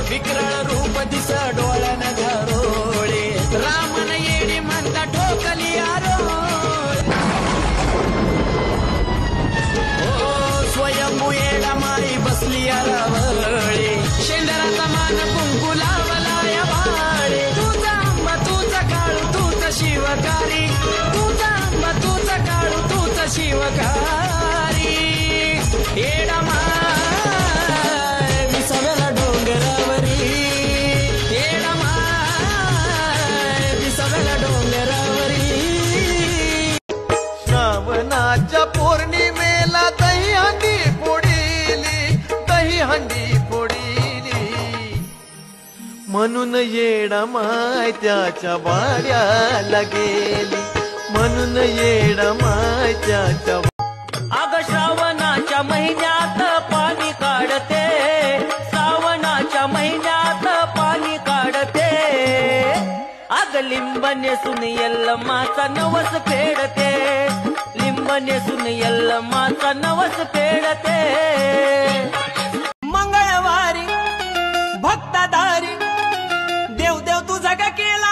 विकराळ रूप दिस डोळ्यानं घरोळे रामन येडी म्हणता ठोकली आरोळ स्वयंभू येडा माई बसली आरावळे शेंदराचा मान कुंकू लावला या बाळे तुझा आंबा तुझा काळू तूच शिवकारी तुझा आंबा तुझा काळू तूच शिवकारी येडा माय विसाव्याला डोंगरावरी येडा माय विसाव्याला डोंगरावरी श्रावणाच्या पौर्णिमेला दहीहंडी फोडीली दहीहंडी फोडीली म्हणून येडा माय त्याच्या वाड्याला गेली म्हणून येडा माय त्याच्या अग श्रावणाच्या महिन्यात पाणी काढते श्रावणाच्या महिन्यात पाणी काढते अग लिंब नेसून यल्लमाचा नवस फेडते लिंब नेसून यल्लमाचा नवस फेडते मंगळवारी भक्तदारी देव देव तुझा का केला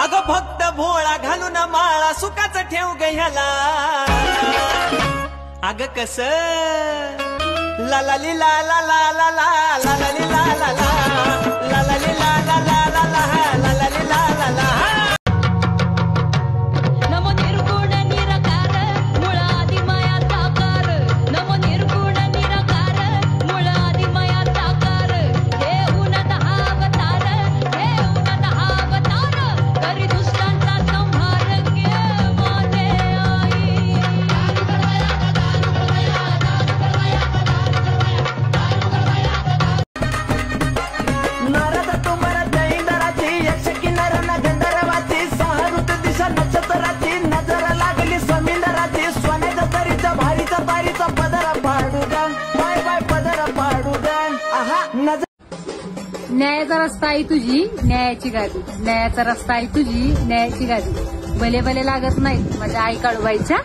अग भक्त भोळा घालून माळा सुखाच ठेव गह्याला अग कस ला ला ली ला ला ला ला ला ला ला ली ला ला ला ला ला ली ला ला ला ला ला ला ला ली ला ला ला नमो निर्गुण निराकार मूळ आदि माया साकार नमो निर्गुण निराकार मूळ आदि माया साकार हे उन्नत अवतार हे उन्नत अवतार करी दुष्टांचा संहार के माने आई नारद तुम्हारा जैंदराची यक्ष किन्नरांना गंधर्वाची सहा ऋतू दिशा नक्षत्राची नजर लागली समिंदराची सोन्याच्या तरीचा भारीचा तारीचा पदरा पाडू द्या बाय बाय पदरा पाडू द्या आहा नजर न्यायाचा रस्ता आहे तुझी न्यायाची गादी न्यायाचा रस्ता आहे तुझी न्यायाची गादी भले भले लागत नाही माझ्या आई काळूबाईच्या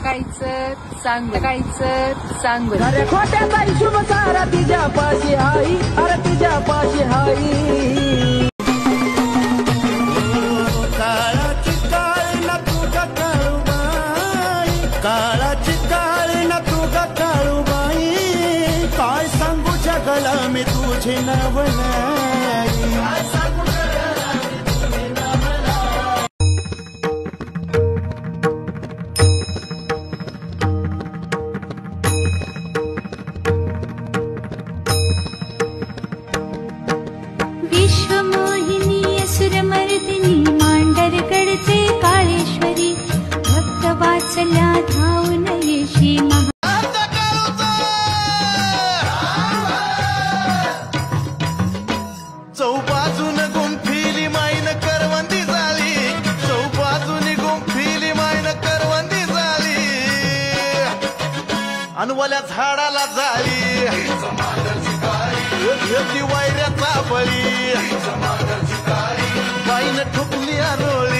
काळीचं सांग काळीचं सांग अरे खोट्याचा शुभ सारा तिच्या पाशी आई अरे तिच्या पाशी आई काळाची काळ ना तुझा काळूबाई काळाची काळ ना तुझा काळूबाई काय सांगू जगाला मी तुझे नाव विश्वमोहिनी असुरमर्दिनी मांडर कडते काळेश्वरी भक्त वाचल्या धावून येशी चौबाजून गुंफिली माईन करवंदी झाली चौबाजून गुंफिली माईन करवंदी झाली अनवल्या झाडाला झाली वायऱ्याचा बळी बाईन ठुकली आरोळी